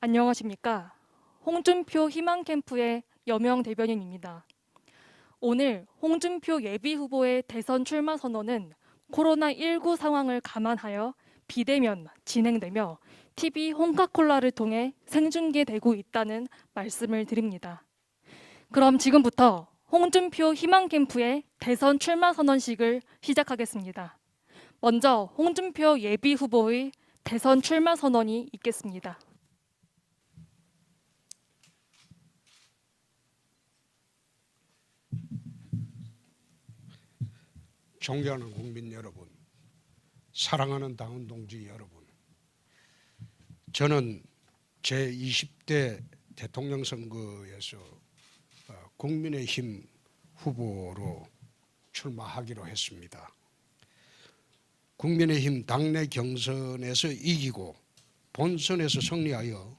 안녕하십니까. 홍준표 희망캠프의 여명 대변인입니다. 오늘 홍준표 예비후보의 대선 출마 선언은 코로나19 상황을 감안하여 비대면 진행되며 TV 홍카콜라를 통해 생중계되고 있다는 말씀을 드립니다. 그럼 지금부터 홍준표 희망캠프의 대선 출마 선언식을 시작하겠습니다. 먼저 홍준표 예비후보의 대선 출마 선언이 있겠습니다. 존경하는 국민 여러분, 사랑하는 당원 동지 여러분, 저는 제20대 대통령 선거에서 국민의힘 후보로 출마하기로 했습니다. 국민의힘 당내 경선에서 이기고 본선에서 승리하여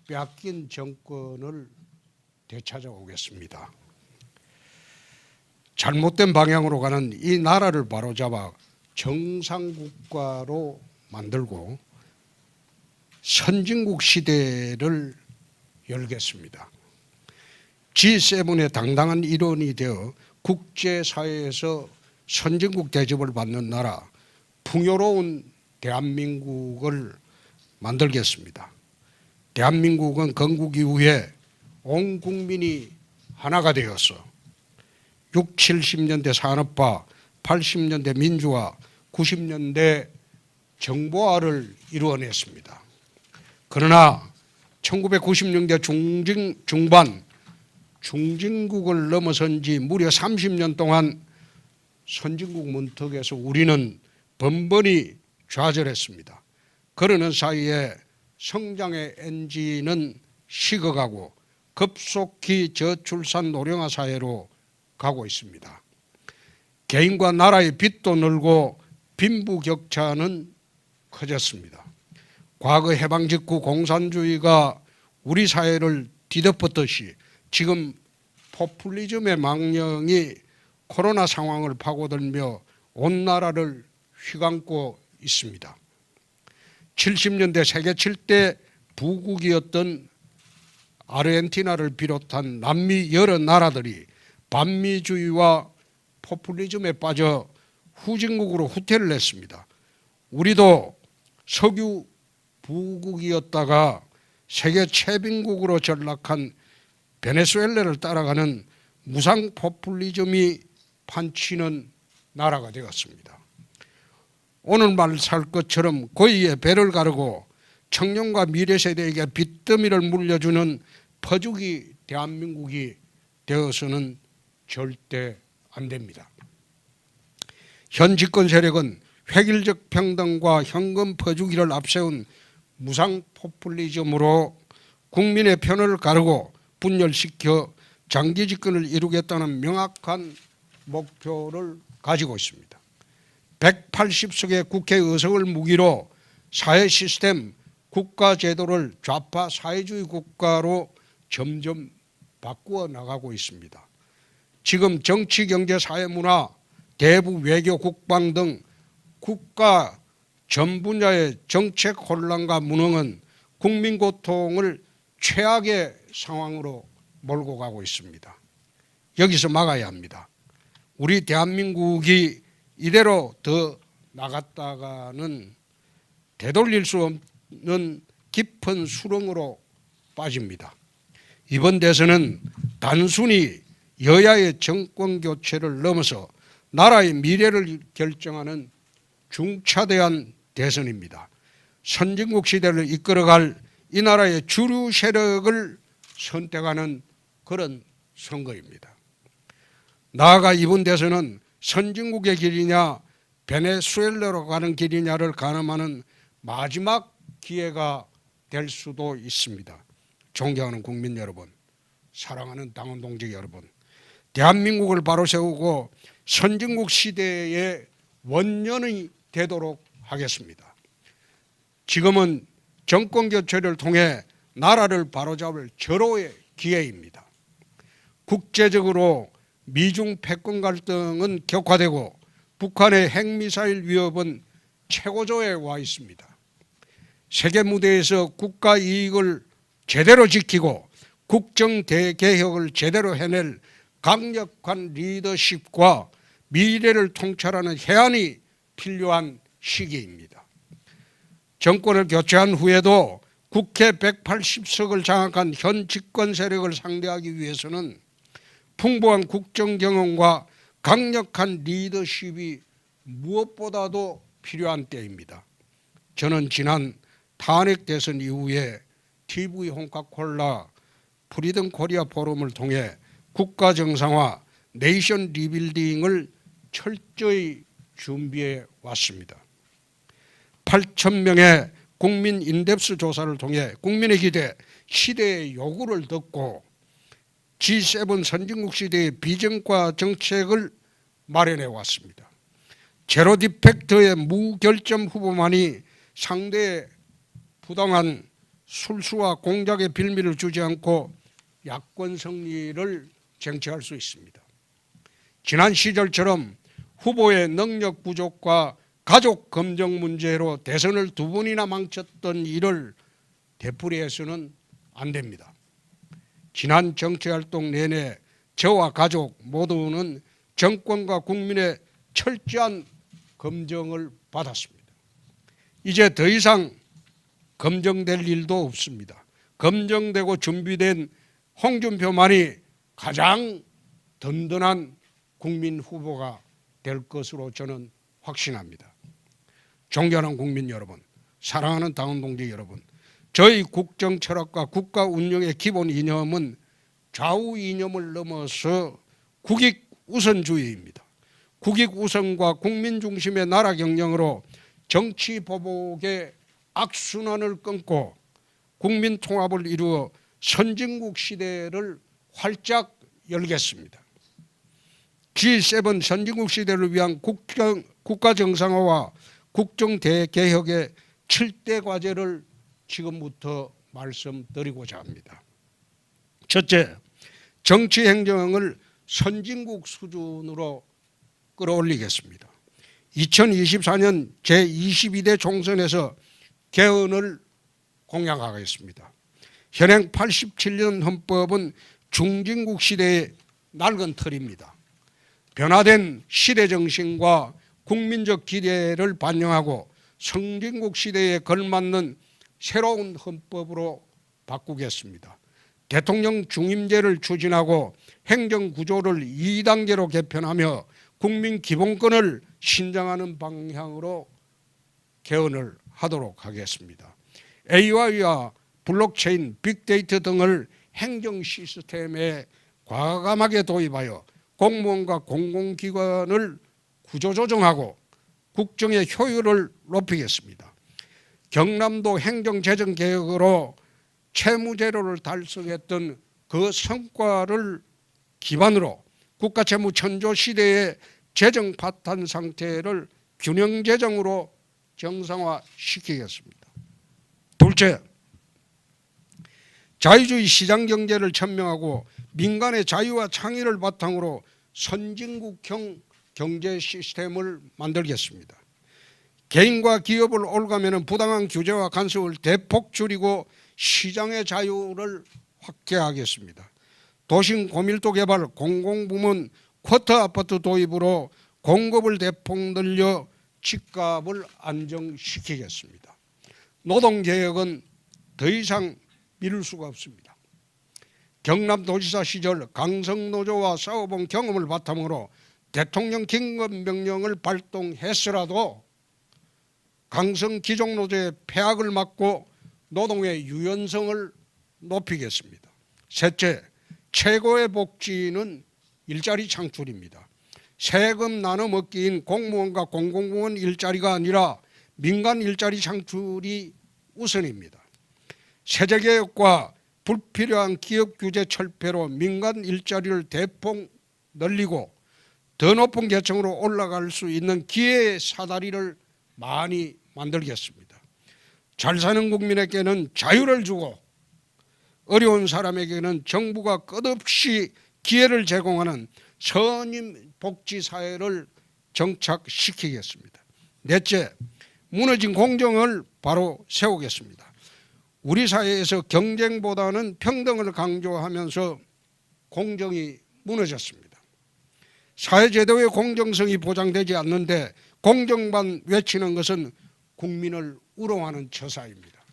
빼앗긴 정권을 되찾아오겠습니다. 잘못된 방향으로 가는 이 나라를 바로잡아 정상국가로 만들고 선진국 시대를 열겠습니다. G7의 당당한 일원이 되어 국제사회에서 선진국 대접을 받는 나라, 풍요로운 대한민국을 만들겠습니다. 대한민국은 건국 이후에 온 국민이 하나가 되어서 60, 70년대 산업화, 80년대 민주화, 90년대 정보화를 이루어냈습니다. 그러나 1990년대 중반 중진국을 넘어선 지 무려 30년 동안 선진국 문턱에서 우리는 번번이 좌절했습니다. 그러는 사이에 성장의 엔진은 식어가고 급속히 저출산 노령화 사회로 가고 있습니다. 개인과 나라의 빚도 늘고 빈부격차는 커졌습니다. 과거 해방 직후 공산주의가 우리 사회를 뒤덮었듯이 지금 포퓰리즘의 망령이 코로나 상황을 파고들며 온 나라를 휘감고 있습니다. 70년대 세계 7대 부국이었던 아르헨티나를 비롯한 남미 여러 나라들이 반미주의와 포퓰리즘에 빠져 후진국으로 후퇴를 했습니다. 우리도 석유 부국이었다가 세계 최빈국으로 전락한 베네수엘라를 따라가는 무상 포퓰리즘이 판치는 나라가 되었습니다. 오늘 말 살 것처럼 고의에 배를 가르고 청년과 미래 세대에게 빚더미를 물려주는 퍼주기 대한민국이 되어서는 절대 안 됩니다. 현 집권 세력은 획일적 평등과 현금 퍼주기를 앞세운 무상 포퓰리즘으로 국민의 편을 가르고 분열시켜 장기 집권을 이루겠다는 명확한 목표를 가지고 있습니다. 180석의 국회 의석을 무기로 사회 시스템, 국가 제도를 좌파 사회주의 국가로 점점 바꾸어 나가고 있습니다. 지금 정치, 경제, 사회, 문화, 대북, 외교, 국방 등 국가 전 분야의 정책 혼란과 무능은 국민 고통을 최악의 상황으로 몰고 가고 있습니다. 여기서 막아야 합니다. 우리 대한민국이 이대로 더 나갔다가는 되돌릴 수 없는 깊은 수렁으로 빠집니다. 이번 대선은 단순히 여야의 정권 교체를 넘어서 나라의 미래를 결정하는 중차대한 대선입니다. 선진국 시대를 이끌어갈 이 나라의 주류 세력을 선택하는 그런 선거입니다. 나아가 이번 대선은 선진국의 길이냐 베네수엘라로 가는 길이냐를 가늠하는 마지막 기회가 될 수도 있습니다. 존경하는 국민 여러분, 사랑하는 당원 동지 여러분, 대한민국을 바로 세우고 선진국 시대의 원년이 되도록 하겠습니다. 지금은 정권 교체를 통해 나라를 바로잡을 절호의 기회입니다. 국제적으로 미중 패권 갈등은 격화되고 북한의 핵미사일 위협은 최고조에 와 있습니다. 세계 무대에서 국가 이익을 제대로 지키고 국정 대개혁을 제대로 해낼 강력한 리더십과 미래를 통찰하는 해안이 필요한 시기입니다. 정권을 교체한 후에도 국회 180석을 장악한 현 집권 세력을 상대하기 위해서는 풍부한 국정 경험과 강력한 리더십이 무엇보다도 필요한 때입니다. 저는 지난 탄핵 대선 이후에 TV 홍카콜라 프리덤 코리아 포럼을 통해 국가 정상화, 네이션 리빌딩을 철저히 준비해 왔습니다. 8,000명의 국민 인덱스 조사를 통해 국민의 기대, 시대의 요구를 듣고 G7 선진국 시대의 비전과 정책을 마련해 왔습니다. 제로 디펙트의 무결점 후보만이 상대의 부당한 술수와 공작의 빌미를 주지 않고 야권 승리를 쟁취할 수 있습니다. 지난 시절처럼 후보의 능력 부족과 가족 검증 문제로 대선을 2번이나 망쳤던 일을 되풀이해서는 안 됩니다. 지난 정치활동 내내 저와 가족 모두는 정권과 국민의 철저한 검증을 받았습니다. 이제 더 이상 검증될 일도 없습니다. 검증되고 준비된 홍준표만이 가장 든든한 국민 후보가 될 것으로 저는 확신합니다. 존경하는 국민 여러분, 사랑하는 당원 동지 여러분, 저희 국정 철학과 국가 운영의 기본 이념은 좌우 이념을 넘어서 국익 우선주의입니다. 국익 우선과 국민 중심의 나라 경영으로 정치 보복의 악순환을 끊고 국민 통합을 이루어 선진국 시대를 활짝 열겠습니다. G7 선진국 시대를 위한 국가 정상화와 국정 대개혁의 7대 과제를 지금부터 말씀드리고자 합니다. 첫째, 정치 행정을 선진국 수준으로 끌어올리겠습니다. 2024년 제22대 총선에서 개헌을 공약하겠습니다. 현행 87년 헌법은 중진국 시대의 낡은 틀입니다. 변화된 시대 정신과 국민적 기대를 반영하고 선진국 시대에 걸맞는 새로운 헌법으로 바꾸겠습니다. 대통령 중임제를 추진하고 행정구조를 2단계로 개편하며 국민 기본권을 신장하는 방향으로 개헌을 하도록 하겠습니다. AI와 블록체인, 빅데이터 등을 행정 시스템에 과감하게 도입하여 공무원과 공공기관을 구조조정하고 국정의 효율을 높이겠습니다. 경남도 행정재정개혁으로 채무제로를 달성했던 그 성과를 기반으로 국가채무 천조 시대의 재정 파탄 상태를 균형재정으로 정상화시키겠습니다. 둘째, 자유주의 시장경제를 천명하고 민간의 자유와 창의를 바탕으로 선진국형 경제 시스템을 만들겠습니다. 개인과 기업을 올가매는 부당한 규제와 간섭을 대폭 줄이고 시장의 자유를 확대하겠습니다. 도심 고밀도 개발, 공공부문 쿼터 아파트 도입으로 공급을 대폭 늘려 집값을 안정시키겠습니다. 노동개혁은 더 이상 미룰 수가 없습니다. 경남도지사 시절 강성노조와 싸워본 경험을 바탕으로 대통령 긴급명령을 발동했으라도 강성 기종노조의 폐악을 막고 노동의 유연성을 높이겠습니다. 셋째, 최고의 복지는 일자리 창출입니다. 세금 나눠 먹기인 공무원과 공공부문 일자리가 아니라 민간 일자리 창출이 우선입니다. 세제개혁과 불필요한 기업 규제 철폐로 민간 일자리를 대폭 늘리고 더 높은 계층으로 올라갈 수 있는 기회의 사다리를 많이 만들겠습니다. 잘 사는 국민에게는 자유를 주고 어려운 사람에게는 정부가 끝없이 기회를 제공하는 선임복지사회를 정착시키겠습니다. 넷째, 무너진 공정을 바로 세우겠습니다. 우리 사회에서 경쟁보다는 평등을 강조하면서 공정이 무너졌습니다. 사회제도의 공정성이 보장되지 않는데 공정만 외치는 것은 국민을 우롱하는 처사입니다.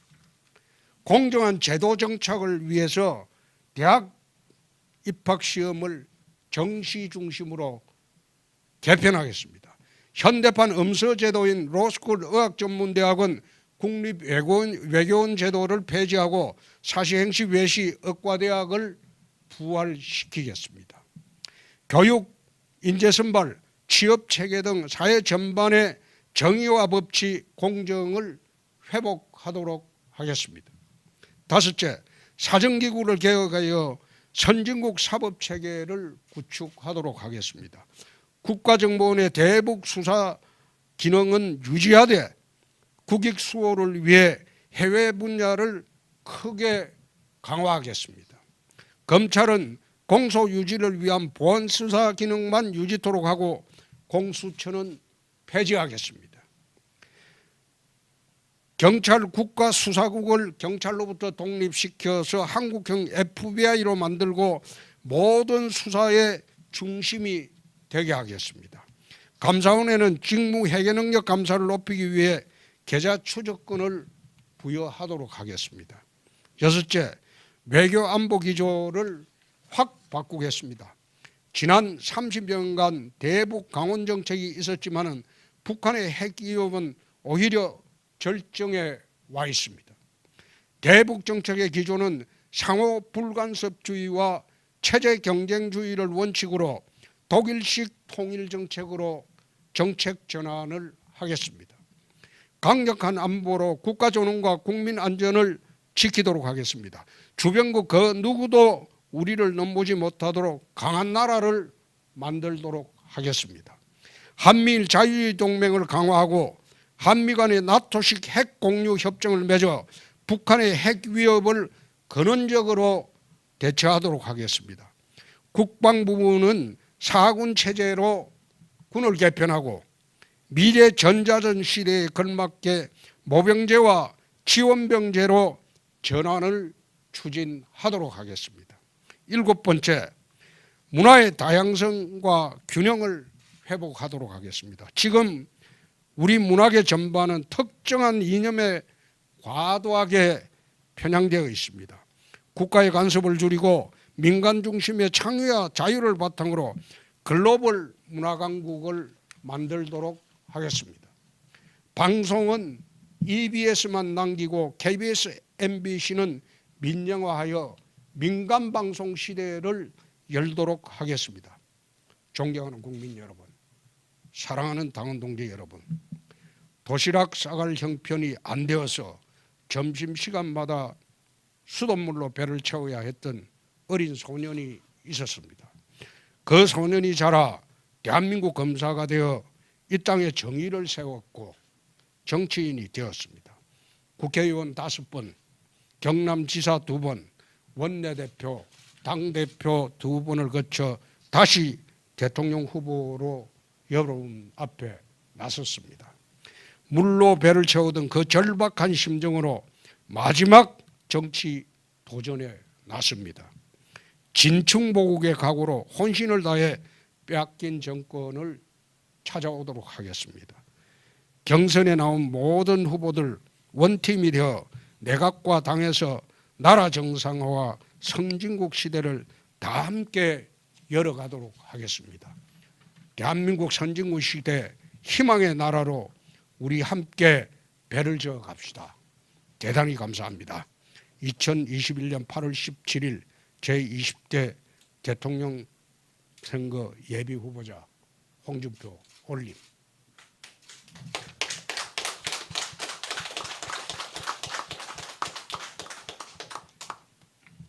공정한 제도 정착을 위해서 대학 입학시험을 정시 중심으로 개편하겠습니다. 현대판 음서제도인 로스쿨 의학전문대학은 국립외교원 제도를 폐지하고 사시행시 외시 의과대학을 부활시키겠습니다. 교육, 인재선발, 취업체계 등 사회 전반의 정의와 법치, 공정을 회복하도록 하겠습니다. 다섯째, 사정기구를 개혁하여 선진국 사법체계를 구축하도록 하겠습니다. 국가정보원의 대북 수사 기능은 유지하되 국익 수호를 위해 해외 분야를 크게 강화하겠습니다. 검찰은 공소 유지를 위한 보안 수사 기능만 유지토록 하고 공수처는 폐지하겠습니다. 경찰 국가수사국을 경찰로부터 독립시켜서 한국형 FBI로 만들고 모든 수사의 중심이 되게 하겠습니다. 감사원에는 직무 해결 능력 감사를 높이기 위해 계좌 추적권을 부여하도록 하겠습니다. 여섯째, 외교 안보 기조를 확 바꾸겠습니다. 지난 30년간 대북 강원 정책이 있었지만은 북한의 핵 위협은 오히려 절정에 와 있습니다. 대북 정책의 기조는 상호 불간섭주의와 체제 경쟁주의를 원칙으로 독일식 통일 정책으로 정책 전환을 하겠습니다. 강력한 안보로 국가 존엄과 국민 안전을 지키도록 하겠습니다. 주변국 그 누구도 우리를 넘보지 못하도록 강한 나라를 만들도록 하겠습니다. 한미일 자유주의 동맹을 강화하고 한미 간의 나토식 핵 공유 협정을 맺어 북한의 핵 위협을 근원적으로 대처하도록 하겠습니다. 국방부는 사군 체제로 군을 개편하고 미래 전자전 시대에 걸맞게 모병제와 지원병제로 전환을 추진하도록 하겠습니다. 일곱 번째, 문화의 다양성과 균형을 회복하도록 하겠습니다. 지금 우리 문화계 전반은 특정한 이념에 과도하게 편향되어 있습니다. 국가의 간섭을 줄이고 민간 중심의 창의와 자유를 바탕으로 글로벌 문화강국을 만들도록 하겠습니다. 방송은 EBS만 남기고 KBS, MBC는 민영화하여 민간방송 시대를 열도록 하겠습니다. 존경하는 국민 여러분, 사랑하는 당원 동지 여러분, 도시락 싸갈 형편이 안 되어서 점심시간마다 수돗물로 배를 채워야 했던 어린 소년이 있었습니다. 그 소년이 자라 대한민국 검사가 되어 이 땅에 정의를 세웠고 정치인이 되었습니다. 국회의원 5번, 경남지사 2번, 원내대표, 당대표 2번을 거쳐 다시 대통령 후보로 여러분 앞에 나섰습니다. 물로 배를 채우던 그 절박한 심정으로 마지막 정치 도전에 나섭니다. 진충보국의 각오로 혼신을 다해 빼앗긴 정권을 찾아오도록 하겠습니다. 경선에 나온 모든 후보들 원팀이 되어 내각과 당에서 나라 정상화와 선진국 시대를 다 함께 열어가도록 하겠습니다. 대한민국 선진국 시대 희망의 나라로 우리 함께 배를 저어 갑시다. 대단히 감사합니다. 2021년 8월 17일 제20대 대통령 선거 예비 후보자 홍준표 올림.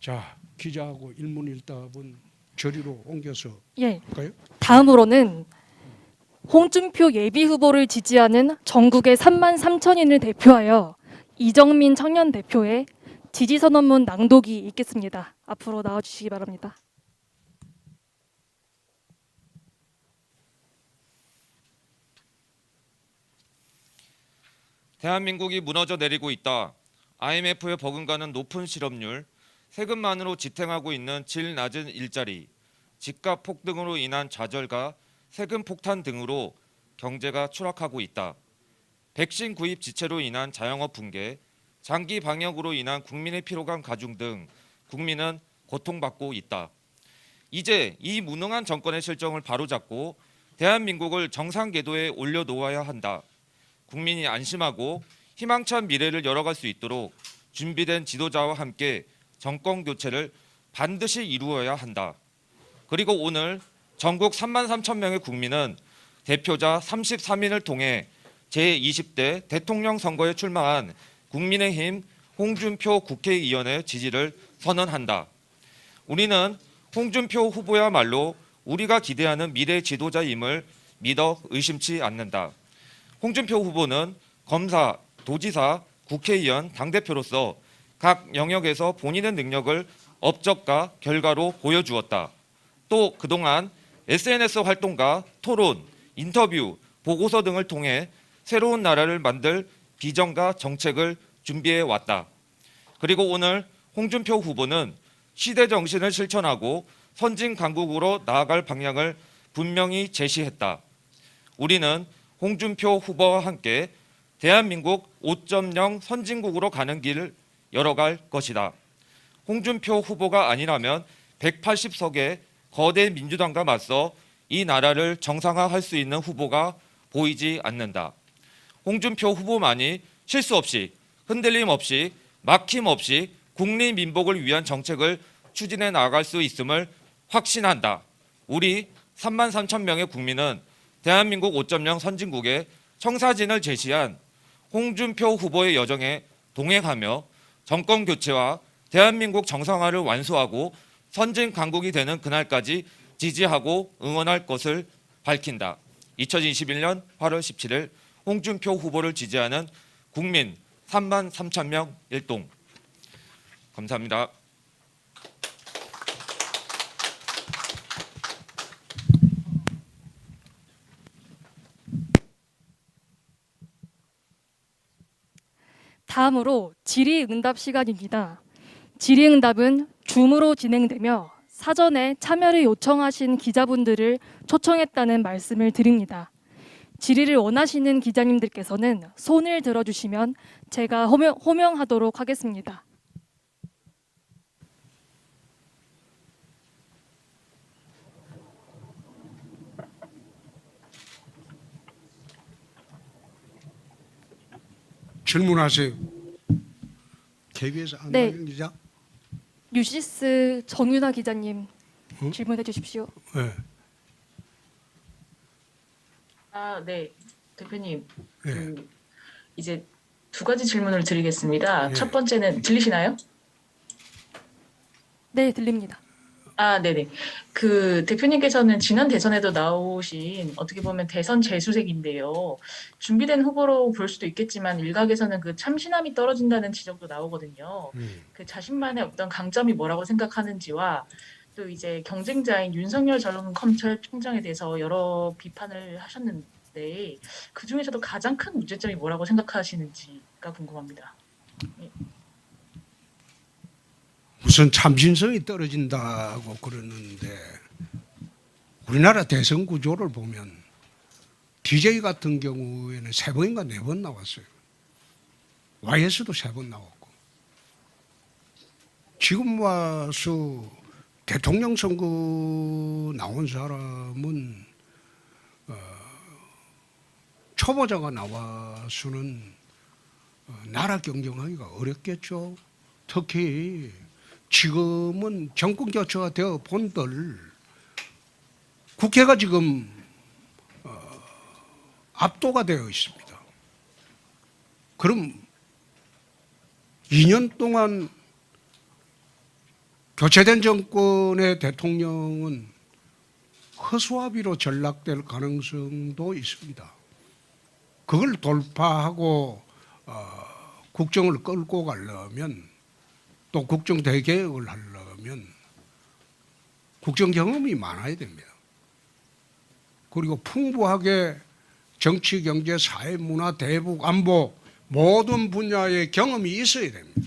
자, 기자하고 일문일답은 저리로 옮겨서 할까요? 다음으로는 홍준표 예비 후보를 지지하는 전국의 3만 3천인을 대표하여 이정민 청년 대표의 지지선언문 낭독이 있겠습니다. 앞으로 나와주시기 바랍니다. 대한민국이 무너져 내리고 있다. IMF에 버금가는 높은 실업률, 세금만으로 지탱하고 있는 질 낮은 일자리, 집값 폭등으로 인한 좌절과 세금 폭탄 등으로 경제가 추락하고 있다. 백신 구입 지체로 인한 자영업 붕괴, 장기 방역으로 인한 국민의 피로감 가중 등 국민은 고통받고 있다. 이제 이 무능한 정권의 실정을 바로잡고 대한민국을 정상 궤도에 올려놓아야 한다. 국민이 안심하고 희망찬 미래를 열어갈 수 있도록 준비된 지도자와 함께 정권 교체를 반드시 이루어야 한다. 그리고 오늘 전국 3만 3천 명의 국민은 대표자 33인을 통해 제20대 대통령 선거에 출마한 국민의힘 홍준표 국회의원의 지지를 선언한다. 우리는 홍준표 후보야말로 우리가 기대하는 미래 지도자임을 믿어 의심치 않는다. 홍준표 후보는 검사, 도지사, 국회의원, 당대표로서 각 영역에서 본인의 능력을 업적과 결과로 보여주었다. 또 그동안 SNS 활동과 토론, 인터뷰, 보고서 등을 통해 새로운 나라를 만들 비전과 정책을 준비해 왔다. 그리고 오늘 홍준표 후보는 시대 정신을 실천하고 선진 강국으로 나아갈 방향을 분명히 제시했다. 우리는 홍준표 후보와 함께 대한민국 5.0 선진국으로 가는 길을 열어갈 것이다. 홍준표 후보가 아니라면 180석의 거대 민주당과 맞서 이 나라를 정상화할 수 있는 후보가 보이지 않는다. 홍준표 후보만이 실수 없이, 흔들림 없이, 막힘 없이 국리민복을 위한 정책을 추진해 나갈 수 있음을 확신한다. 우리 3만 3천 명의 국민은 대한민국 5.0 선진국의 청사진을 제시한 홍준표 후보의 여정에 동행하며 정권 교체와 대한민국 정상화를 완수하고 선진 강국이 되는 그날까지 지지하고 응원할 것을 밝힌다. 2021년 8월 17일 홍준표 후보를 지지하는 국민 3만 3천 명 일동. 감사합니다. 다음으로 질의응답 시간입니다. 질의응답은 줌으로 진행되며 사전에 참여를 요청하신 기자분들을 초청했다는 말씀을 드립니다. 질의를 원하시는 기자님들께서는 손을 들어주시면 제가 호명하도록 하겠습니다. 질문하세요. KBS 네. 안나영 기자. 뉴시스 정윤아 기자님 질문해 주십시오. 네. 네, 대표님. 네. 이제 두 가지 질문을 드리겠습니다. 네. 첫 번째는 들리시나요? 네, 들립니다. 네네. 대표님께서는 지난 대선에도 나오신 어떻게 보면 대선 재수색인데요. 준비된 후보로 볼 수도 있겠지만 일각에서는 그 참신함이 떨어진다는 지적도 나오거든요. 그 자신만의 어떤 강점이 뭐라고 생각하는지와 또 이제 경쟁자인 윤석열 전 검찰총장에 대해서 여러 비판을 하셨는데 그 중에서도 가장 큰 문제점이 뭐라고 생각하시는지가 궁금합니다. 무슨 참신성이 떨어진다고 그러는데 우리나라 대선 구조를 보면 DJ 같은 경우에는 3번인가 4번 나왔어요. YS도 3번 나왔고 지금 와서 대통령 선거 나온 사람은 초보자가 나와서는 나라 경영하기가 어렵겠죠. 특히 지금은 정권 교체가 되어 본들 국회가 지금 압도가 되어 있습니다. 그럼 2년 동안 교체된 정권의 대통령은 허수아비로 전락될 가능성도 있습니다. 그걸 돌파하고 국정을 끌고 가려면 또 국정 대개혁을 하려면 국정 경험이 많아야 됩니다. 그리고 풍부하게 정치, 경제, 사회, 문화, 대북, 안보 모든 분야의 경험이 있어야 됩니다.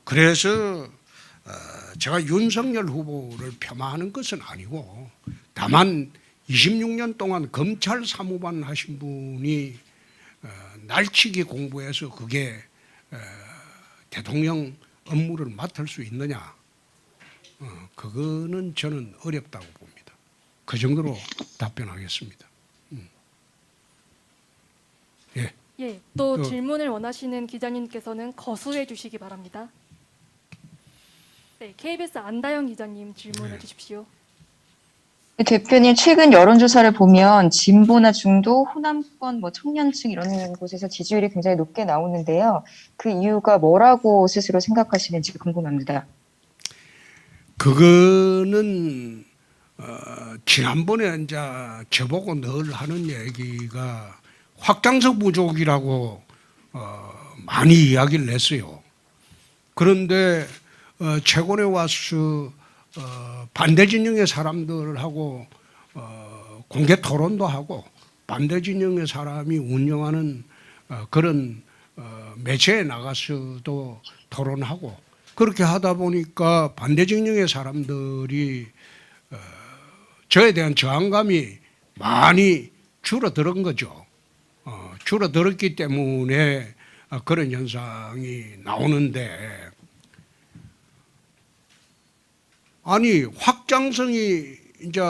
그래서 제가 윤석열 후보를 폄하하는 것은 아니고 다만 26년 동안 검찰 사무관 하신 분이 날치기 공부해서 그게 대통령 업무를 맡을 수 있느냐, 그거는 저는 어렵다고 봅니다. 그 정도로 답변하겠습니다. 예. 예, 또 질문을 원하시는 기자님께서는 거수해 주시기 바랍니다. 네, KBS 안다영 기자님 질문해 주십시오. 대표님, 최근 여론조사를 보면 진보나 중도, 호남권, 청년층 이런 곳에서 지지율이 굉장히 높게 나오는데요. 그 이유가 뭐라고 스스로 생각하시는지 궁금합니다. 그거는 지난번에 이제 저보고 늘 하는 얘기가 확장성 부족이라고 많이 이야기를 했어요. 그런데 최근에 와서 반대 진영의 사람들하고 공개 토론도 하고 반대 진영의 사람이 운영하는 그런 매체에 나가서도 토론하고 그렇게 하다 보니까 반대 진영의 사람들이 저에 대한 저항감이 많이 줄어든 거죠. 줄어들었기 때문에 그런 현상이 나오는데, 아니 확장성이 이제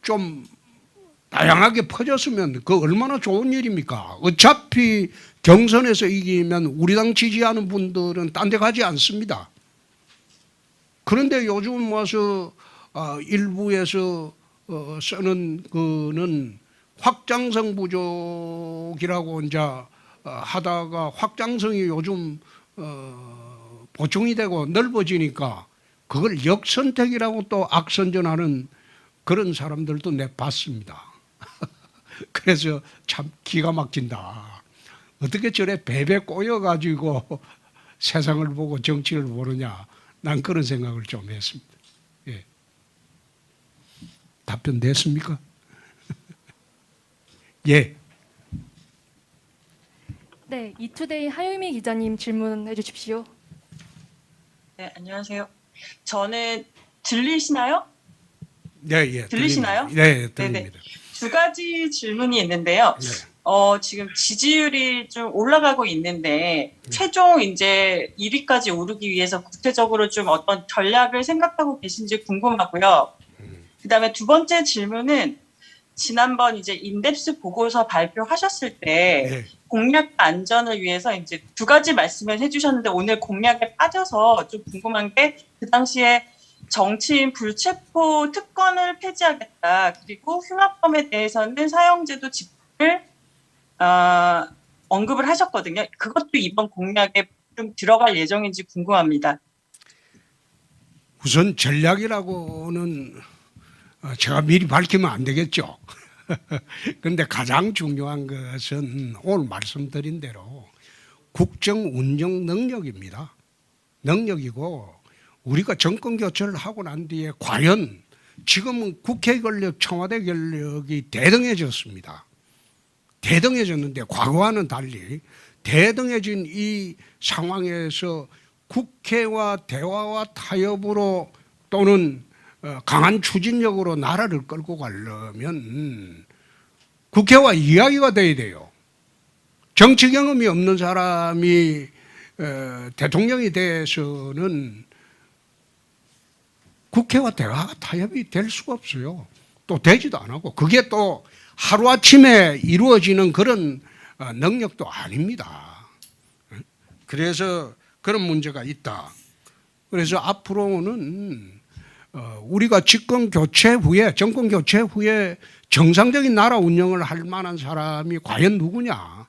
좀 다양하게 퍼졌으면 그 얼마나 좋은 일입니까? 어차피 경선에서 이기면 우리 당 지지하는 분들은 딴 데 가지 않습니다. 그런데 요즘 와서 일부에서 쓰는 거는 확장성 부족이라고 이제 하다가 확장성이 요즘 보충이 되고 넓어지니까 그걸 역선택이라고 또 악선전하는 그런 사람들도 내 봤습니다. 그래서 참 기가 막힌다. 어떻게 저래 베베 꼬여가지고 세상을 보고 정치를 보느냐. 난 그런 생각을 좀 했습니다. 예. 답변 됐습니까? 예. 네, 이투데이 하유미 기자님 질문해 주십시오. 네, 안녕하세요. 저는 들리시나요? 네, 예. 들리시나요? 네, 들립니다. 두 가지 질문이 있는데요. 네. 지금 지지율이 좀 올라가고 있는데 최종 이제 1위까지 오르기 위해서 구체적으로 좀 어떤 전략을 생각하고 계신지 궁금하고요. 그다음에 두 번째 질문은 지난번 이제 인덱스 보고서 발표하셨을 때 네. 공약 안전을 위해서 이제 두 가지 말씀을 해주셨는데 오늘 공약에 빠져서 좀 궁금한 게 그 당시에 정치인 불체포 특권을 폐지하겠다. 그리고 흉악범에 대해서는 사형제도 집행을 언급을 하셨거든요. 그것도 이번 공약에 좀 들어갈 예정인지 궁금합니다. 우선 전략이라고는 제가 미리 밝히면 안 되겠죠. 그런데 가장 중요한 것은 오늘 말씀드린 대로 국정 운영 능력입니다. 능력이고 우리가 정권 교체를 하고 난 뒤에 과연 지금은 국회 권력, 청와대 권력이 대등해졌습니다. 대등해졌는데 과거와는 달리 대등해진 이 상황에서 국회와 대화와 타협으로 또는 강한 추진력으로 나라를 끌고 가려면 국회와 이야기가 돼야 돼요. 정치 경험이 없는 사람이 대통령이 돼서는 국회와 대화가 타협이 될 수가 없어요. 또 되지도 안 하고 그게 또 하루아침에 이루어지는 그런 능력도 아닙니다. 그래서 그런 문제가 있다. 그래서 앞으로는 우리가 정권 교체 후에 정상적인 나라 운영을 할 만한 사람이 과연 누구냐.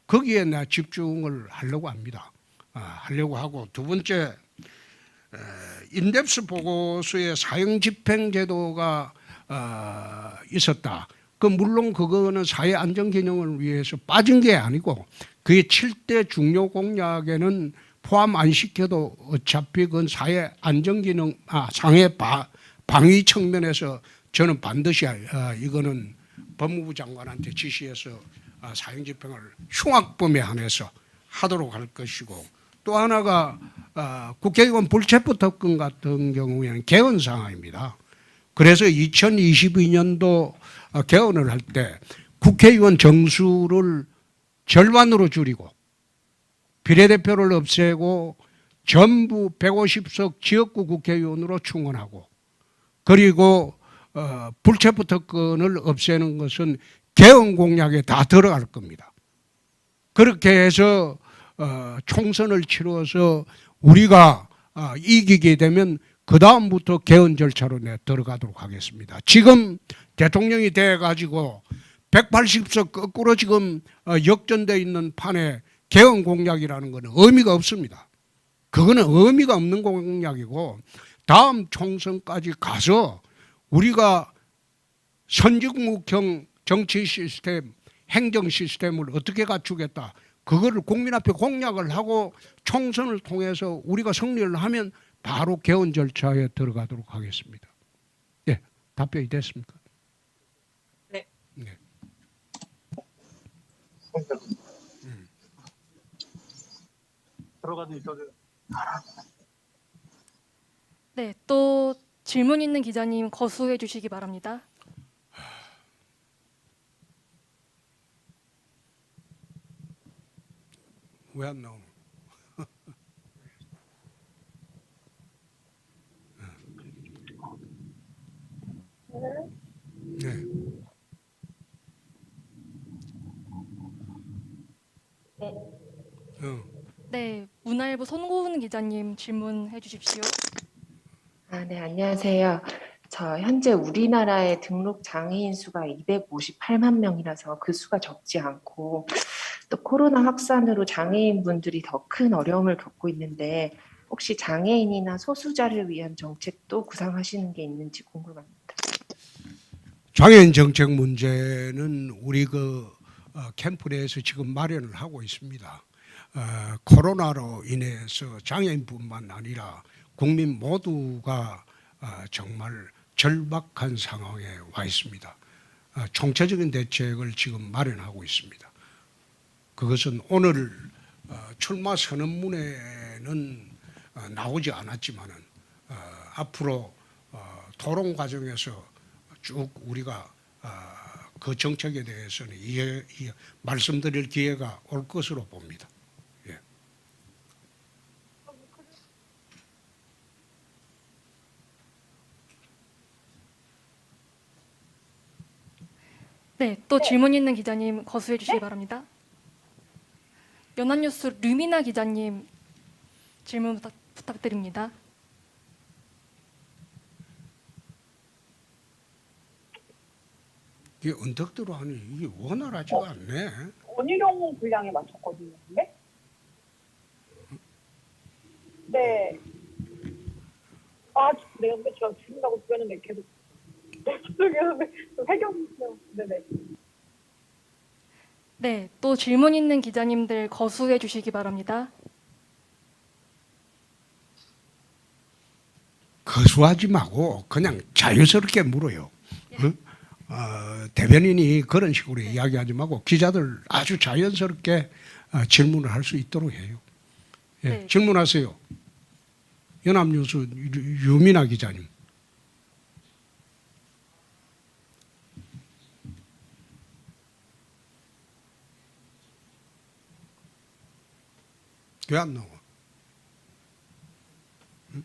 거기에 내가 집중을 하려고 합니다. 하려고 하고 두 번째 인덱스 보고서에 사형 집행 제도가 있었다. 물론 그거는 사회 안전 기능을 위해서 빠진 게 아니고 그게 7대 중요 공약에는 포함 안 시켜도 어차피 그건 사회 안전 기능, 상해 방위 측면에서 저는 반드시 이거는 법무부 장관한테 지시해서 사형집행을 흉악범에 한해서 하도록 할 것이고, 또 하나가 국회의원 불체포 특권 같은 경우에는 개헌 사항입니다. 그래서 2022년도 개헌을 할 때 국회의원 정수를 절반으로 줄이고 비례대표를 없애고 전부 150석 지역구 국회의원으로 충원하고, 그리고 불체포 특권을 없애는 것은 개헌 공약에 다 들어갈 겁니다. 그렇게 해서 총선을 치러서 우리가 이기게 되면 그 다음부터 개헌 절차로 들어가도록 하겠습니다. 지금 대통령이 돼가지고 180석 거꾸로 지금 역전돼 있는 판에 개헌 공약이라는 것은 의미가 없습니다. 그거는 의미가 없는 공약이고, 다음 총선까지 가서 우리가 선진국형 정치 시스템, 행정 시스템을 어떻게 갖추겠다, 그거를 국민 앞에 공약을 하고 총선을 통해서 우리가 승리를 하면 바로 개헌 절차에 들어가도록 하겠습니다. 예, 답변이 됐습니까? 네. 네. 들어가도 있어도 네, 또 질문 있는 기자님 거수해 주시기 바랍니다. 왜 안 나오노? 네. 네, 문화일보 손고은 기자님 질문해 주십시오. 네, 안녕하세요. 저 현재 우리나라의 등록 장애인 수가 258만 명이라서 그 수가 적지 않고, 또 코로나 확산으로 장애인 분들이 더 큰 어려움을 겪고 있는데, 혹시 장애인이나 소수자를 위한 정책도 구상하시는 게 있는지 궁금합니다. 장애인 정책 문제는 우리 캠프 내에서 지금 마련을 하고 있습니다. 코로나로 인해서 장애인뿐만 아니라 국민 모두가 정말 절박한 상황에 와 있습니다. 총체적인 대책을 지금 마련하고 있습니다. 그것은 오늘 출마 선언문에는 나오지 않았지만은 앞으로 토론 과정에서 쭉 우리가 그 정책에 대해서는 말씀드릴 기회가 올 것으로 봅니다. 예. 네, 또 질문 있는 기자님 거수해 주시기 바랍니다. 연합뉴스 류미나 기자님 질문 부탁드립니다. 이게 언덕대로 하니 이게 원활하지가 않네. 원희룡 분량에 맞췄거든요. 근데? 네. 내가 근데 제가 죽는다고 그랬는데 계속 죄송해요. 해경 네네. 네, 또 질문 있는 기자님들 거수해 주시기 바랍니다. 거수하지 마고 그냥 자연스럽게 물어요. 응? 대변인이 그런 식으로 이야기하지 말고 기자들 아주 자연스럽게 질문을 할 수 있도록 해요. 예, 네. 질문하세요. 연합뉴스 유민아 기자님. 왜 안 나와? 응?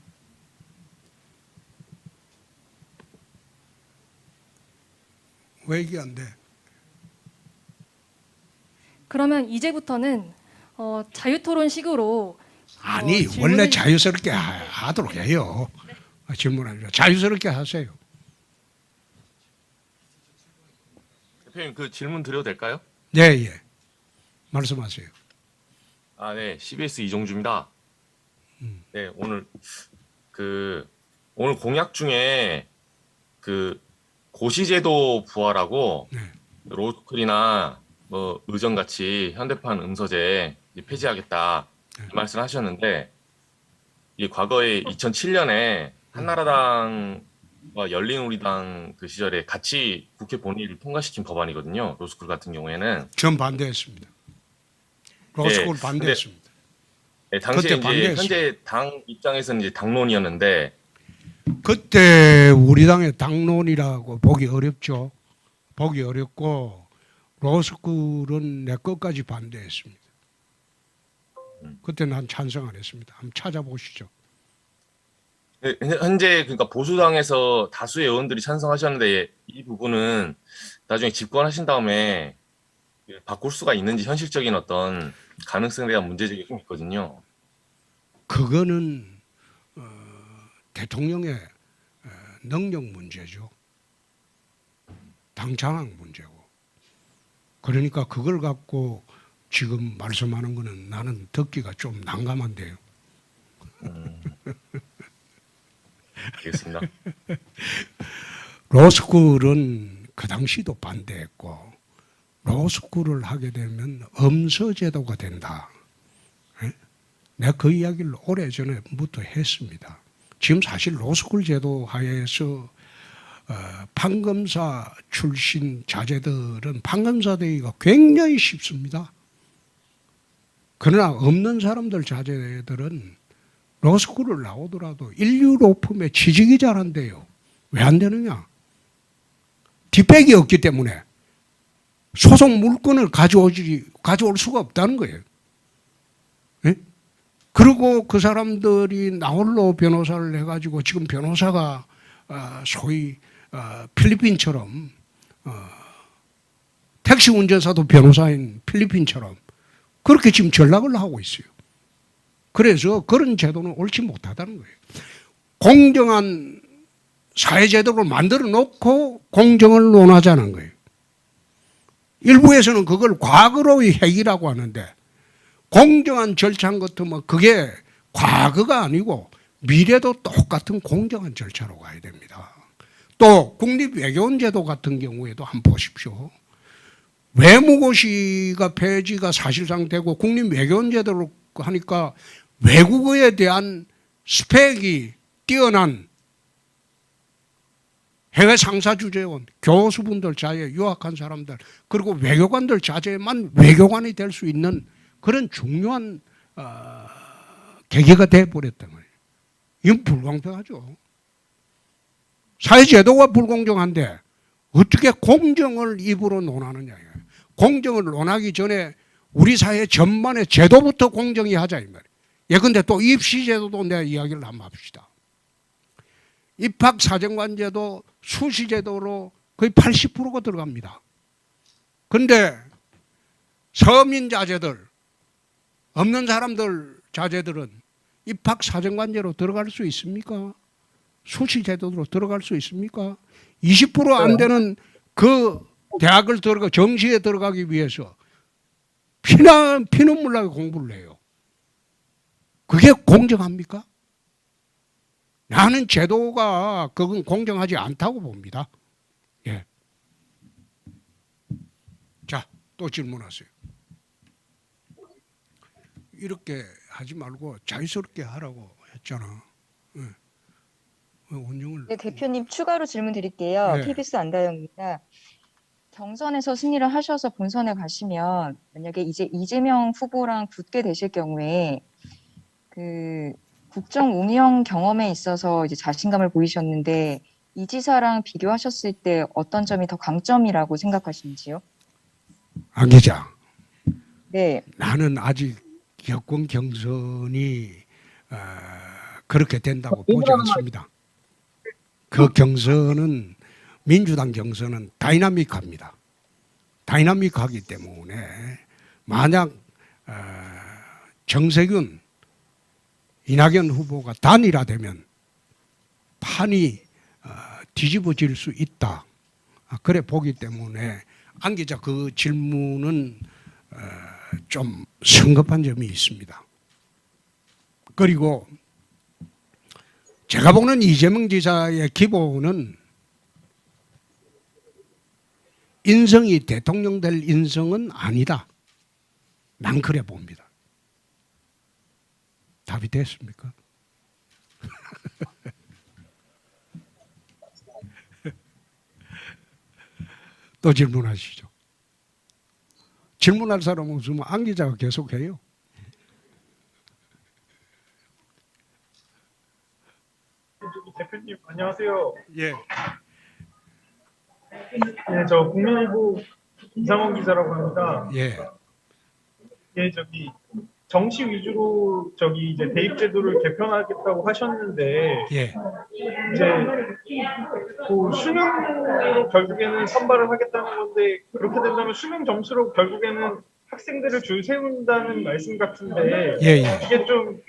왜 이게 안 돼? 그러면 이제부터는 자유토론식으로 아니 질문을- 원래 자유스럽게 하도록 해요. 질문하죠. 자유스럽게 하세요. 대표님 그 질문 드려도 될까요? 네, 예. 말씀하세요. 네, CBS 이종주입니다. 네, 오늘 오늘 공약 중에 고시제도 부활하고 네. 로스쿨이나 뭐 의전 같이 현대판 응서제 이제 폐지하겠다 이 말씀하셨는데 이 과거에 2007년에 한나라당 열린우리당 그 시절에 같이 국회 본회의를 통과시킨 법안이거든요. 로스쿨 같은 경우에는. 전 반대했습니다. 로스쿨 네, 반대했습니다. 네, 당시에 그때 이제 반대했습니다. 현재 당 입장에서는 이제 당론이었는데 그때 우리 당의 당론이라고 보기 어렵죠. 보기 어렵고 로스쿨은 내 것까지 반대했습니다. 그때 난 찬성 안 했습니다. 한번 찾아보시죠. 네, 현재 그러니까 보수당에서 다수의 의원들이 찬성하셨는데 이 부분은 나중에 집권하신 다음에 바꿀 수가 있는지 현실적인 어떤 가능성에 대한 문제제기가 좀 있거든요. 그거는 대통령의 능력 문제죠. 당 장악 문제고. 그러니까 그걸 갖고 지금 말씀하는 거는 나는 듣기가 좀 난감한데요. 알겠습니다. 로스쿨은 그 당시도 반대했고 로스쿨을 하게 되면 엄서제도가 된다. 내가 그 이야기를 오래전에부터 했습니다. 지금 사실 로스쿨 제도 하에서 판검사 출신 자제들은 판검사 되기가 굉장히 쉽습니다. 그러나 없는 사람들 자제들은 로스쿨을 나오더라도 인류 로펌에 취직이 잘 안 돼요. 왜 안 되느냐? 뒷백이 없기 때문에 소속 물건을 가져올 수가 없다는 거예요. 네? 그리고 그 사람들이 나홀로 변호사를 해가지고 지금 변호사가 소위 필리핀처럼 택시 운전사도 변호사인 필리핀처럼 그렇게 지금 전락을 하고 있어요. 그래서 그런 제도는 옳지 못하다는 거예요. 공정한 사회제도를 만들어 놓고 공정을 논하자는 거예요. 일부에서는 그걸 과거로의 핵이라고 하는데 공정한 절차 같으면 그게 과거가 아니고 미래도 똑같은 공정한 절차로 가야 됩니다. 또 국립외교원제도 같은 경우에도 한번 보십시오. 외무고시가 폐지가 사실상 되고 국립외교원제도로 하니까 외국어에 대한 스펙이 뛰어난 해외 상사주재원, 교수분들 자제, 유학한 사람들, 그리고 외교관들 자제만 외교관이 될 수 있는 그런 중요한 계기가 돼버렸단 말이에요. 이건 불공평하죠. 사회제도가 불공정한데 어떻게 공정을 입으로 논하느냐. 공정을 논하기 전에 우리 사회 전반의 제도부터 공정히 하자 이 말이에요. 예컨대 또 입시제도도 내가 이야기를 한번 합시다. 입학사정관제도 수시제도로 거의 80%가 들어갑니다. 그런데 서민자제들, 없는 사람들 자제들은 입학사정관제로 들어갈 수 있습니까? 수시제도로 들어갈 수 있습니까? 20% 안 되는 그 대학을 정시에 들어가기 위해서 피눈물 나게 공부를 해요. 그게 공정합니까? 나는 제도가 그건 공정하지 않다고 봅니다. 예. 자, 또 질문하세요. 이렇게 하지 말고 자유스럽게 하라고 했잖아. 예. 원흉을. 네, 대표님 추가로 질문 드릴게요. 네. KBS 안다영입니다. 경선에서 승리를 하셔서 본선에 가시면 만약에 이제 이재명 후보랑 붙게 되실 경우에 그 국정 운영 경험에 있어서 이제 자신감을 보이셨는데 이 지사랑 비교하셨을 때 어떤 점이 더 강점이라고 생각하시는지요? 안 기자. 네. 나는 아직 여권 경선이 그렇게 된다고 보지 않습니다. 그 경선은 민주당 경선은 다이나믹합니다. 다이나믹하기 때문에 만약 정세균, 이낙연 후보가 단일화되면 판이 뒤집어질 수 있다. 그래 보기 때문에 안 기자 그 질문은 좀 성급한 점이 있습니다. 그리고 제가 보는 이재명 지사의 기본은 인성이 대통령 될 인성은 아니다. 난 그래 봅니다. 답이 됐습니까? 또 질문하시죠. 질문할 사람 없으면 안 기자가 계속해요. 대표님 안녕하세요. 예. 네, 저 국민일보 이상원 기자라고 합니다. 예. 예, 정치 위주로 이제 대입 제도를 개편하겠다고 하셨는데 예. 이제 그 수능으로 결국에는 선발을 하겠다는 건데 그렇게 된다면 수능 점수로 결국에는 학생들을 줄 세운다는 말씀 같은데 예, 예. 이게 좀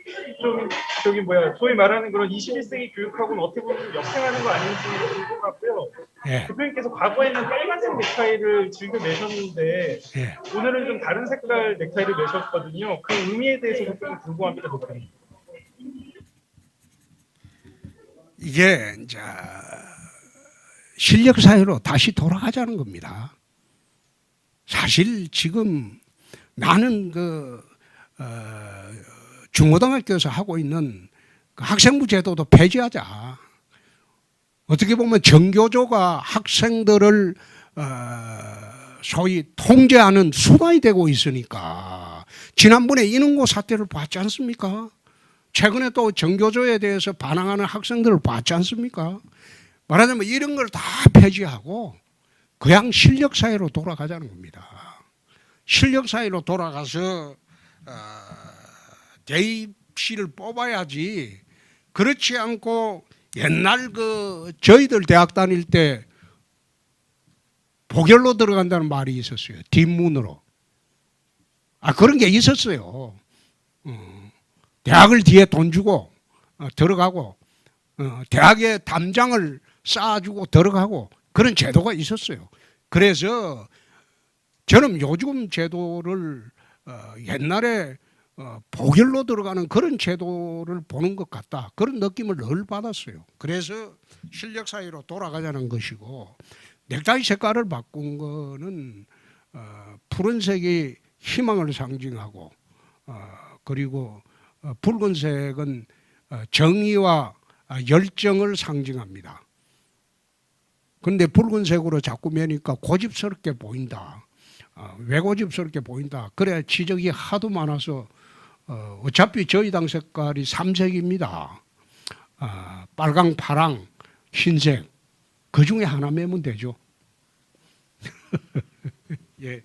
소위 말하는 그런 21세기 교육하고는 어떻게 보면 역행하는 거 아닌지 궁금하고요. 예. 대표님께서 과거에는 빨간색 넥타이를 즐겨 매셨는데 예. 오늘은 좀 다른 색깔 넥타이를 매셨거든요. 그 의미에 대해서도 좀 궁금합니다, 대표님. 이게 이제 실력 사회로 다시 돌아가자는 겁니다. 사실 지금 나는 중고등학교에서 하고 있는 그 학생부 제도도 폐지하자. 어떻게 보면 정교조가 학생들을 소위 통제하는 수단이 되고 있으니까 지난번에 인원고 사태를 봤지 않습니까? 최근에 또 정교조에 대해서 반항하는 학생들을 봤지 않습니까? 말하자면 이런 걸 다 폐지하고 그냥 실력 사회로 돌아가자는 겁니다. 실력 사회로 돌아가서 대입시를 뽑아야지. 그렇지 않고 옛날 저희들 대학 다닐 때 보결로 들어간다는 말이 있었어요. 뒷문으로. 그런 게 있었어요. 대학을 뒤에 돈 주고 들어가고 대학에 담장을 쌓아주고 들어가고 그런 제도가 있었어요. 그래서 저는 요즘 제도를 옛날에 보결로 들어가는 그런 제도를 보는 것 같다. 그런 느낌을 늘 받았어요. 그래서 실력 사회로 돌아가자는 것이고 넥타이 색깔을 바꾼 거는 푸른색이 희망을 상징하고 그리고 붉은색은 정의와 열정을 상징합니다. 그런데 붉은색으로 자꾸 매니까 고집스럽게 보인다. 왜 고집스럽게 보인다. 그래 지적이 하도 많아서 어차피 저희 당 색깔이 3색입니다. 빨강, 파랑, 흰색. 그 중에 하나 매면 되죠. 예.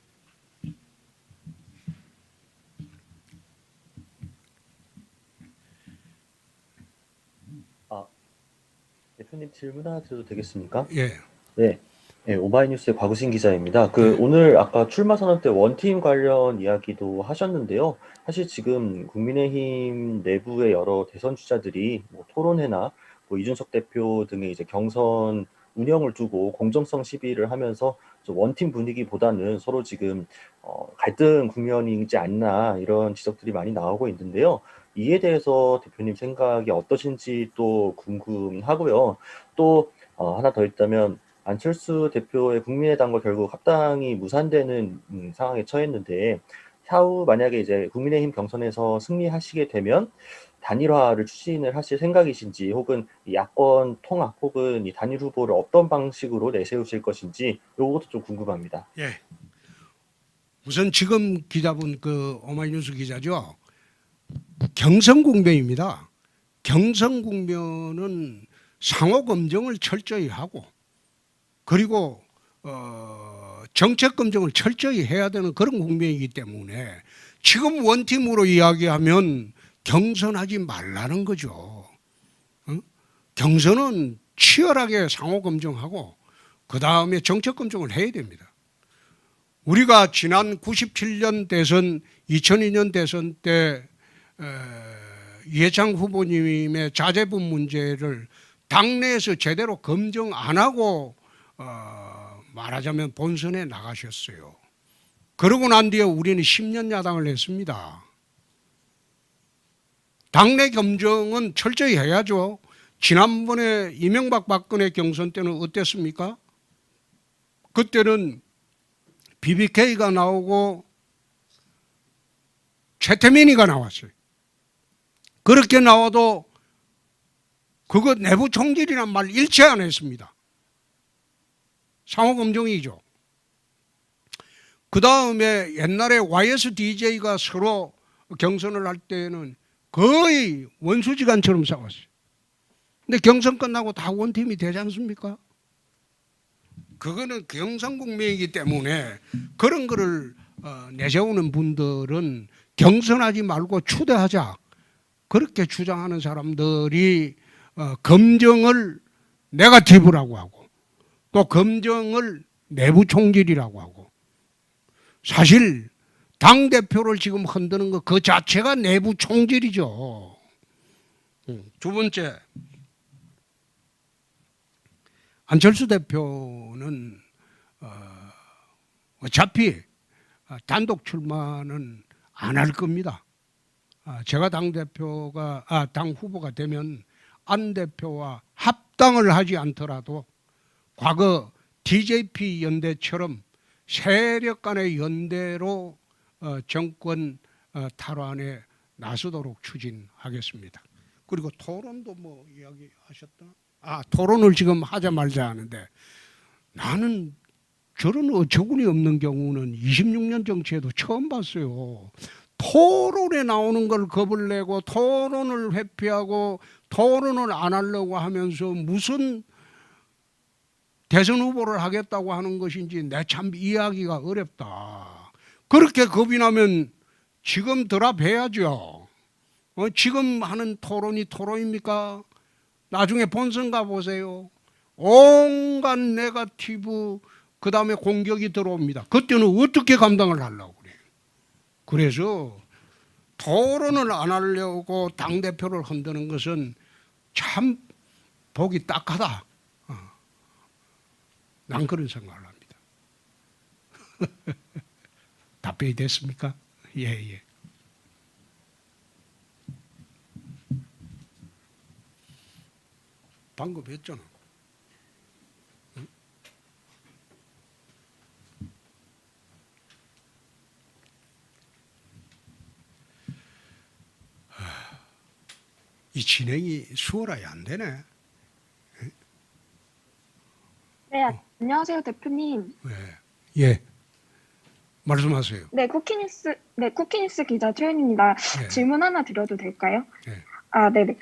대표님 질문 하나 드려도 되겠습니까? 예. 네. 네, 오마이뉴스의 곽우신 기자입니다. 오늘 아까 출마 선언 때 원팀 관련 이야기도 하셨는데요. 사실 지금 국민의힘 내부의 여러 대선 주자들이 토론회나 이준석 대표 등의 이제 경선 운영을 두고 공정성 시비를 하면서 원팀 분위기보다는 서로 지금 갈등 국면이지 않나 이런 지적들이 많이 나오고 있는데요. 이에 대해서 대표님 생각이 어떠신지 또 궁금하고요. 또 하나 더 있다면 안철수 대표의 국민의당과 결국 합당이 무산되는 상황에 처했는데 향후 만약에 이제 국민의힘 경선에서 승리하시게 되면 단일화를 추진을 하실 생각이신지 혹은 야권 통합 혹은 이 단일 후보를 어떤 방식으로 내세우실 것인지 이것도 좀 궁금합니다. 예. 우선 지금 기자분 오마이뉴스 기자죠. 경선 국면입니다. 경선 국면은 상호 검증을 철저히 하고 그리고 정책 검증을 철저히 해야 되는 그런 국면이기 때문에 지금 원팀으로 이야기하면 경선하지 말라는 거죠. 경선은 치열하게 상호 검증하고 그 다음에 정책 검증을 해야 됩니다. 우리가 지난 97년 대선, 2002년 대선 때 이해창 후보님의 자제분 문제를 당내에서 제대로 검증 안 하고 말하자면 본선에 나가셨어요. 그러고 난 뒤에 우리는 10년 야당을 했습니다. 당내 검증은 철저히 해야죠. 지난번에 이명박 박근혜 경선 때는 어땠습니까? 그때는 BBK가 나오고 최태민이가 나왔어요. 그렇게 나와도 그거 내부 총질이란 말 일체 안 했습니다. 상호 검증이죠. 그 다음에 옛날에 YSDJ가 서로 경선을 할 때는 거의 원수지간처럼 싸웠어요. 근데 경선 끝나고 다 원팀이 되지 않습니까? 그거는 경상국민이기 때문에 그런 거를 내세우는 분들은 경선하지 말고 추대하자. 그렇게 주장하는 사람들이 검정을 네거티브라고 하고 또 검정을 내부 총질이라고 하고 사실 당대표를 지금 흔드는 거 그 자체가 내부 총질이죠. 두 번째, 안철수 대표는 어차피 단독 출마는 안 할 겁니다. 제가 당 후보가 되면 안 대표와 합당을 하지 않더라도 과거 DJP 연대처럼 세력 간의 연대로 정권 탈환에 나서도록 추진하겠습니다. 그리고 토론도 뭐 이야기하셨다? 토론을 지금 하자 말자 하는데 나는 저런 어처구니 없는 경우는 26년 정치에도 처음 봤어요. 토론에 나오는 걸 겁을 내고 토론을 회피하고 토론을 안 하려고 하면서 무슨 대선 후보를 하겠다고 하는 것인지 내 참 이해하기가 어렵다. 그렇게 겁이 나면 지금 드랍해야죠. 지금 하는 토론이 토론입니까? 나중에 본선 가보세요. 온갖 네거티브 그 다음에 공격이 들어옵니다. 그때는 어떻게 감당을 하려고 그래요. 그래서 토론을 안 하려고 당대표를 흔드는 것은 참 보기 딱하다. 난 그런 생각을 합니다. 답변이 됐습니까? 예. 방금 했잖아. 응? 이 진행이 수월하게 안 되네. 네, 안녕하세요, 대표님. 예. 말씀하세요. 네, 쿠키뉴스 기자 최은입니다. 예. 질문 하나 드려도 될까요? 예. 네네.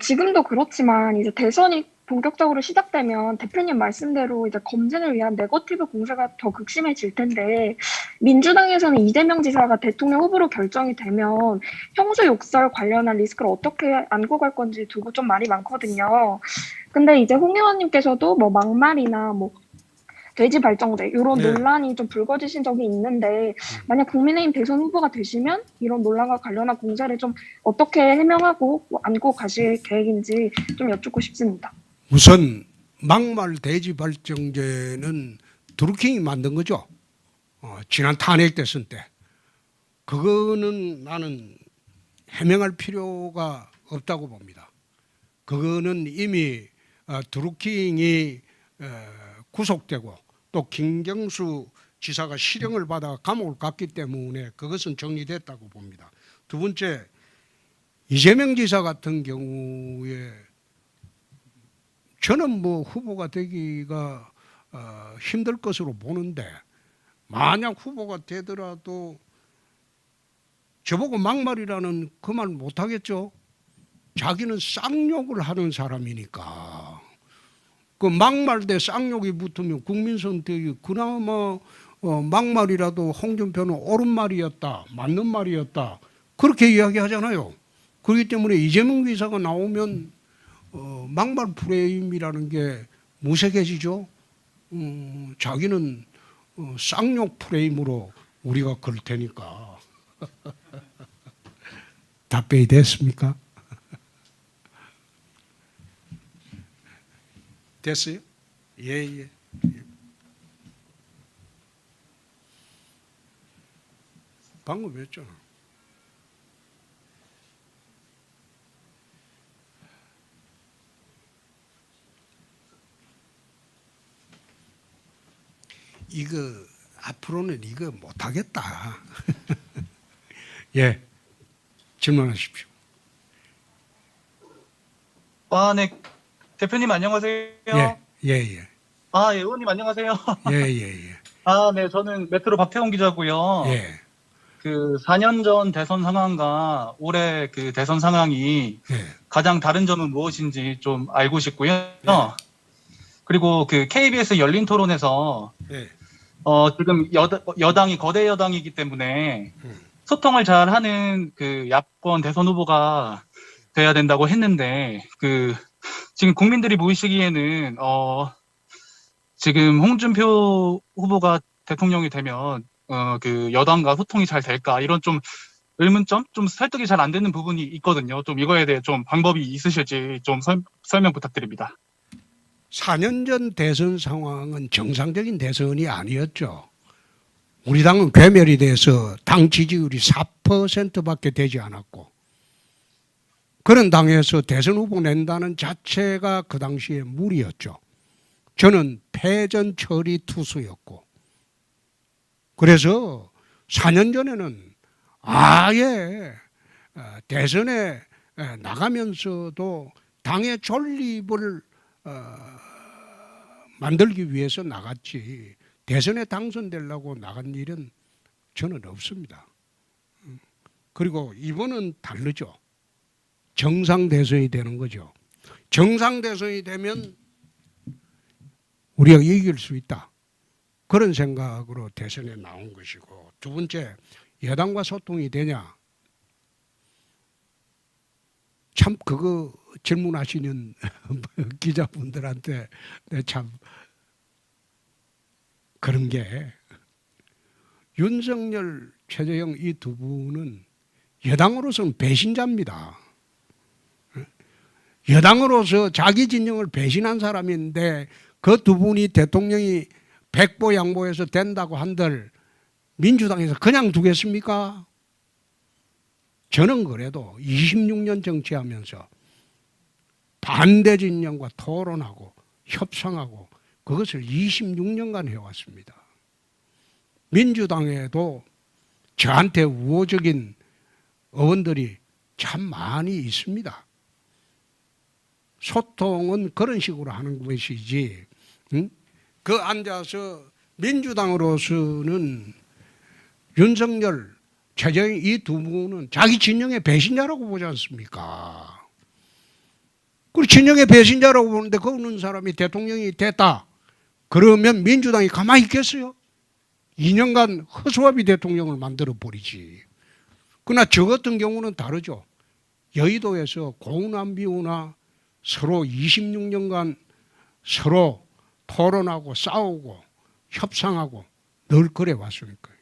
지금도 그렇지만 이제 대선이 본격적으로 시작되면 대표님 말씀대로 이제 검증을 위한 네거티브 공세가 더 극심해질 텐데 민주당에서는 이재명 지사가 대통령 후보로 결정이 되면 형수 욕설 관련한 리스크를 어떻게 안고 갈 건지 두고 좀 말이 많거든요. 근데 이제 홍 의원님께서도 뭐 막말이나 뭐 돼지 발정제 이런 네. 논란이 좀 불거지신 적이 있는데 만약 국민의힘 대선 후보가 되시면 이런 논란과 관련한 공세를 좀 어떻게 해명하고 뭐 안고 가실 계획인지 좀 여쭙고 싶습니다. 우선 막말 돼지 발정제는 드루킹이 만든 거죠. 지난 탄핵 대선 때. 그거는 나는 해명할 필요가 없다고 봅니다. 그거는 이미 드루킹이 구속되고 또 김경수 지사가 실형을 받아 감옥을 갔기 때문에 그것은 정리됐다고 봅니다. 두 번째, 이재명 지사 같은 경우에 저는 뭐 후보가 되기가 힘들 것으로 보는데 만약 후보가 되더라도 저보고 막말이라는 그 말 못하겠죠. 자기는 쌍욕을 하는 사람이니까. 그 막말 대 쌍욕이 붙으면 국민 선택이 그나마 막말이라도 홍준표는 옳은 말이었다, 맞는 말이었다 그렇게 이야기하잖아요. 그렇기 때문에 이재명 지사가 나오면 막말 프레임이라는 게 무색해지죠. 자기는 쌍욕 프레임으로 우리가 걸 테니까. 답변이 됐습니까? 됐어요? 예. 방금 했잖아. 이거 앞으로는 이거 못하겠다. 예, 질문하십시오. 네. 대표님 안녕하세요. 예. 의원님 안녕하세요. 예. 네, 저는 메트로 박태원 기자고요. 예. 그 4년 전 대선 상황과 올해 그 대선 상황이 예. 가장 다른 점은 무엇인지 좀 알고 싶고요. 그리고 그 KBS 열린 토론에서 예. 지금 여당이 거대 여당이기 때문에 소통을 잘 하는 그 야권 대선 후보가 돼야 된다고 했는데 그 지금 국민들이 보시기에는 지금 홍준표 후보가 대통령이 되면 그 여당과 소통이 잘 될까 이런 좀 의문점, 좀 설득이 잘 안 되는 부분이 있거든요. 좀 이거에 대해 좀 방법이 있으실지 좀 설명 부탁드립니다. 4년 전 대선 상황은 정상적인 대선이 아니었죠. 우리 당은 괴멸이 돼서 당 지지율이 4%밖에 되지 않았고, 그런 당에서 대선 후보 낸다는 자체가 그 당시에 무리였죠. 저는 패전 처리 투수였고, 그래서 4년 전에는 아예 대선에 나가면서도 당의 존립을 만들기 위해서 나갔지, 대선에 당선되려고 나간 일은 저는 없습니다. 그리고 이번은 다르죠. 정상 대선이 되는 거죠. 정상 대선이 되면 우리가 이길 수 있다, 그런 생각으로 대선에 나온 것이고, 두 번째, 여당과 소통이 되냐? 참 그거 질문하시는 기자분들한테 참 그런 게, 윤석열, 최재형 이 두 분은 여당으로서는 배신자입니다. 여당으로서 자기 진영을 배신한 사람인데 그 두 분이 대통령이 백보 양보해서 된다고 한들 민주당에서 그냥 두겠습니까? 저는 그래도 26년 정치하면서 반대 진영과 토론하고 협상하고 그것을 26년간 해왔습니다. 민주당에도 저한테 우호적인 의원들이 참 많이 있습니다. 소통은 그런 식으로 하는 것이지, 그 앉아서 민주당으로서는 윤석열, 최재형 이 두 분은 자기 진영의 배신자라고 보지 않습니까? 그리고 진영의 배신자라고 보는데 그 없는 사람이 대통령이 됐다 그러면 민주당이 가만히 있겠어요? 2년간 허수아비 대통령을 만들어 버리지. 그러나 저 같은 경우는 다르죠. 여의도에서 고우나 비우나 서로 26년간 서로 토론하고 싸우고 협상하고 늘 그래 왔으니까요.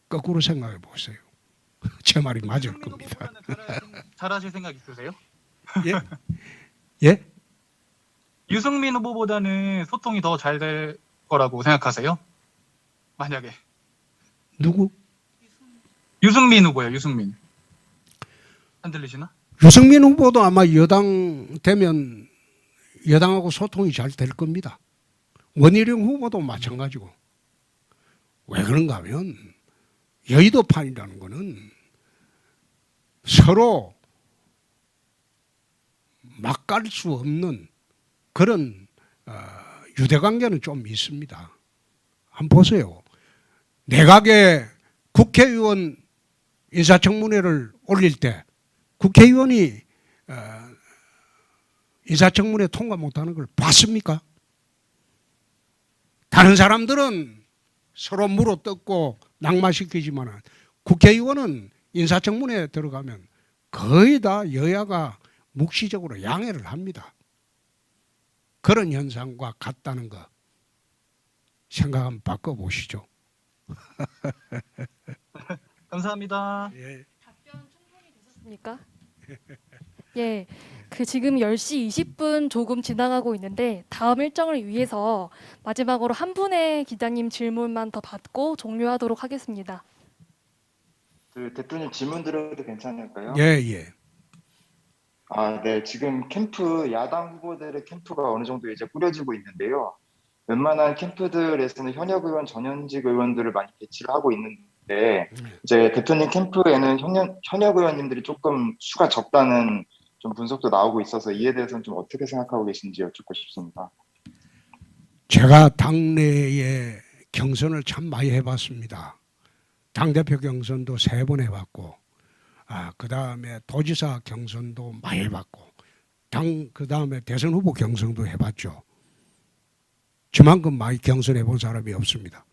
거꾸로 생각해 보세요. 제 말이 맞을 겁니다. 잘하실 생각 있으세요? 예? 예? 유승민 후보보다는 소통이 더 잘 될 거라고 생각하세요? 만약에. 누구? 유승민 후보요, 유승민. 안 들리시나? 유승민 후보도 아마 여당 되면 여당하고 소통이 잘 될 겁니다. 원희룡 후보도 마찬가지고. 왜 그런가 하면 여의도판이라는 거는 서로 막 갈 수 없는 그런 유대관계는 좀 있습니다. 한번 보세요. 내각에 국회의원 인사청문회를 올릴 때 국회의원이 인사청문회 통과 못하는 걸 봤습니까? 다른 사람들은 서로 물어뜯고 낙마시키지만 국회의원은 인사청문회에 들어가면 거의 다 여야가 묵시적으로 양해를 합니다. 그런 현상과 같다는 거 생각 한번 바꿔보시죠. 감사합니다. 예. 답변 충분히 되셨습니까? 예, 그 지금 10시 20분 조금 지나가고 있는데 다음 일정을 위해서 마지막으로 한 분의 기자님 질문만 더 받고 종료하도록 하겠습니다. 그 대표님 질문 드려도 괜찮을까요? 예, 예. 네. 지금 캠프 야당 후보들의 캠프가 어느 정도 이제 꾸려지고 있는데요. 웬만한 캠프들에서는 현역 의원, 전현직 의원들을 많이 배치를 하고 있는데 이제 대표님 캠프에는 현역 의원님들이 조금 수가 적다는 좀 분석도 나오고 있어서 이에 대해서는 좀 어떻게 생각하고 계신지 여쭙고 싶습니다. 제가 당내에 경선을 참 많이 해봤습니다. 당대표 경선도 3번 해봤고, 그 다음에 도지사 경선도 많이 해봤고, 그 다음에 대선 후보 경선도 해봤죠. 저만큼 많이 경선해 본 사람이 없습니다.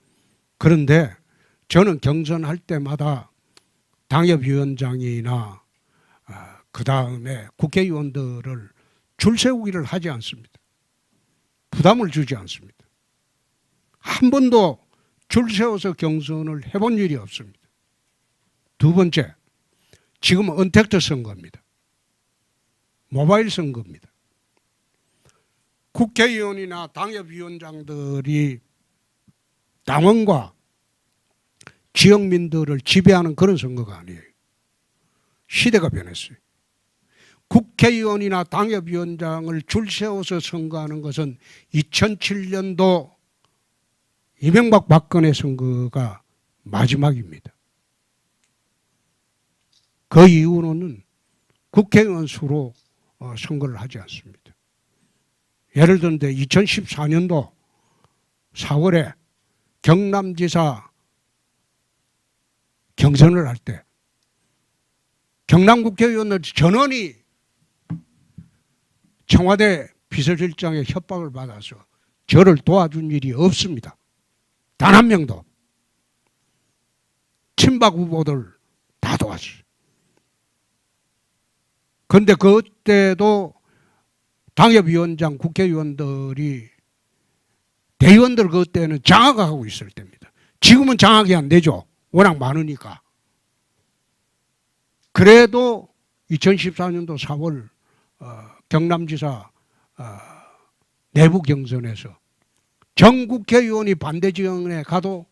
그런데 저는 경선할 때마다 당협위원장이나 그 다음에 국회의원들을 줄 세우기를 하지 않습니다. 부담을 주지 않습니다. 한 번도 줄 세워서 경선을 해본 일이 없습니다. 두 번째, 지금은 언택트 선거입니다. 모바일 선거입니다. 국회의원이나 당협위원장들이 당원과 지역민들을 지배하는 그런 선거가 아니에요. 시대가 변했어요. 국회의원이나 당협위원장을 줄 세워서 선거하는 것은 2007년도 이명박 박근혜 선거가 마지막입니다. 그 이후로는 국회의원 수로 선거를 하지 않습니다. 예를 들는데 2014년도 4월에 경남지사 경선을 할 때 경남국회의원들 전원이 청와대 비서실장의 협박을 받아서 저를 도와준 일이 없습니다. 단 한 명도. 친박 후보들 다 도왔어요. 그런데 그때도 당협위원장, 국회의원들이 대의원들 그때는 장악하고 있을 때입니다. 지금은 장악이 안 되죠. 워낙 많으니까. 그래도 2014년도 4월 경남지사 내부 경선에서 전 국회의원이 반대 지역에 가도